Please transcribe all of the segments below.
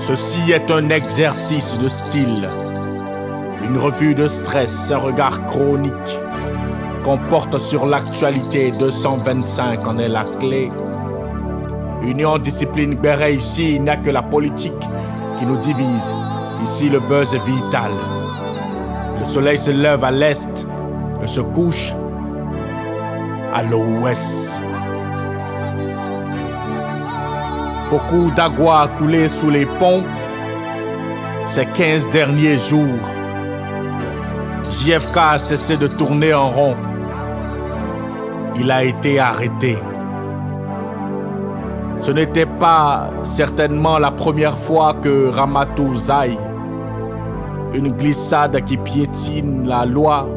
Ceci est un exercice de style, une revue de stress, un regard chronique qu'on porte sur l'actualité. 225 en est la clé. Union, discipline, béret, ici il n'y a que la politique qui nous divise. Ici le buzz est vital. Le soleil se lève à l'est et se couche à l'ouest. Beaucoup d'agua a coulé sous les ponts ces 15 derniers jours. JFK a cessé de tourner en rond. Il a été arrêté. Ce n'était pas certainement la première fois que Ramatou zaille, une glissade qui piétine la loi.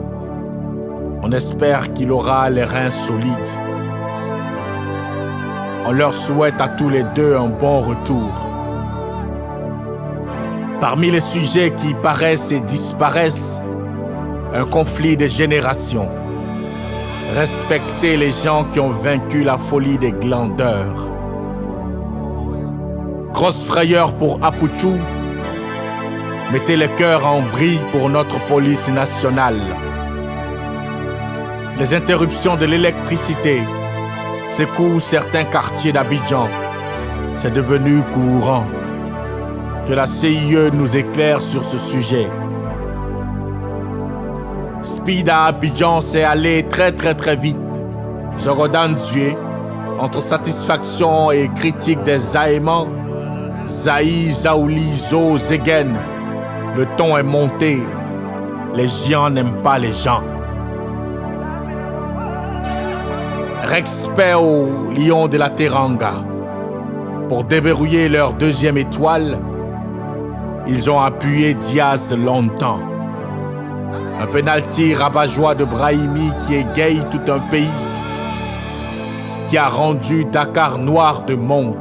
On espère qu'il aura les reins solides. On leur souhaite à tous les deux un bon retour. Parmi les sujets qui paraissent et disparaissent, un conflit des générations. Respecter les gens qui ont vaincu la folie des glandeurs. Grosse frayeur pour Apuchou. Mettez le cœur en brille pour notre police nationale. Les interruptions de l'électricité secouent certains quartiers d'Abidjan. C'est devenu courant. Que la CIE nous éclaire sur ce sujet. Speed à Abidjan s'est allé très vite. Jorodan Zue, entre satisfaction et critique des aimants, Zaï, Zaouli, Zo, Zegen, le ton est monté. Les géants n'aiment pas les gens. Respect aux lions de la Teranga. Pour déverrouiller leur deuxième étoile, ils ont appuyé Diaz longtemps. Un penalty rabat-joie de Brahimi qui égaye tout un pays, qui a rendu Dakar noir de monde.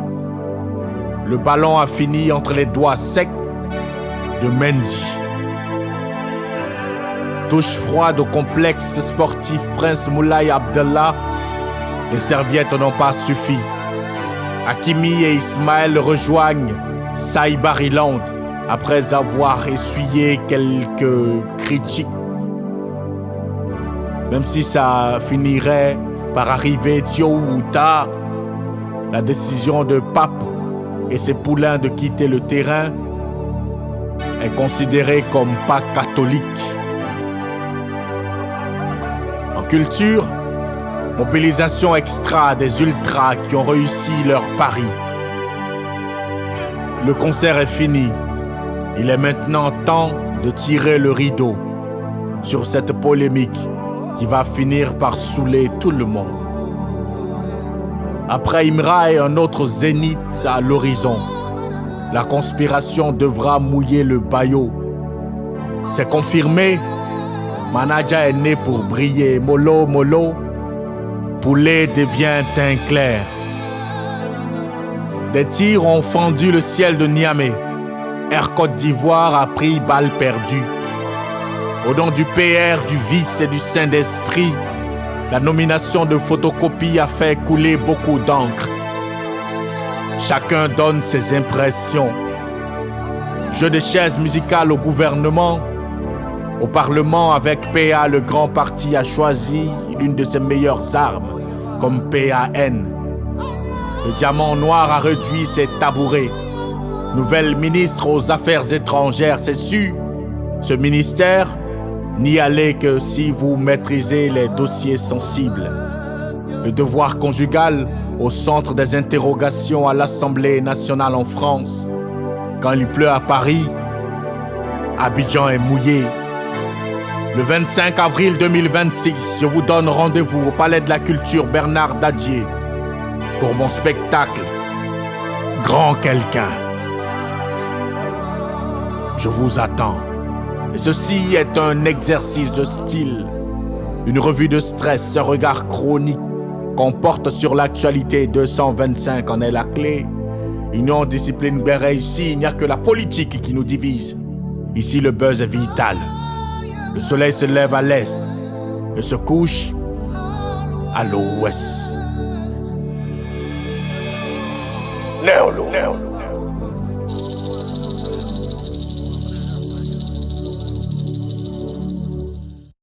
Le ballon a fini entre les doigts secs de Mendy. Douche froide au complexe sportif Prince Moulay Abdallah. Les serviettes n'ont pas suffi. Hakimi et Ismaël rejoignent Saïbariland après avoir essuyé quelques critiques. Même si ça finirait par arriver tôt ou tard, la décision de Pape et ses poulains de quitter le terrain est considérée comme pas catholique. En culture, mobilisation extra des ultras qui ont réussi leur pari. Le concert est fini. Il est maintenant temps de tirer le rideau sur cette polémique qui va finir par saouler tout le monde. Après Imra et un autre zénith à l'horizon, la conspiration devra mouiller le baillot. C'est confirmé, Manaja est né pour briller. Molo, Molo, poulet devient teint clair. Des tirs ont fendu le ciel de Niamey. Air Côte d'Ivoire a pris balle perdue. Au nom du PR, du vice et du Saint-Esprit, la nomination de photocopie a fait couler beaucoup d'encre. Chacun donne ses impressions. Jeu de chaises musicales au gouvernement. Au Parlement, avec PA, le grand parti a choisi l'une de ses meilleures armes, comme PAN. Le diamant noir a réduit ses tabourets. Nouvelle ministre aux Affaires étrangères, c'est sûr. Ce ministère n'y allez que si vous maîtrisez les dossiers sensibles. Le devoir conjugal au centre des interrogations à l'Assemblée nationale en France. Quand il pleut à Paris, Abidjan est mouillé. Le 25 avril 2026, je vous donne rendez-vous au Palais de la Culture Bernard Dadier pour mon spectacle Grand Quelqu'un. Je vous attends. Et ceci est un exercice de style, une revue de stress, un regard chronique qu'on porte sur l'actualité. 225 en est la clé. Union, discipline, béret, ici il n'y a que la politique qui nous divise. Ici le buzz est vital. Le soleil se lève à l'est et se couche à l'ouest. Néolo.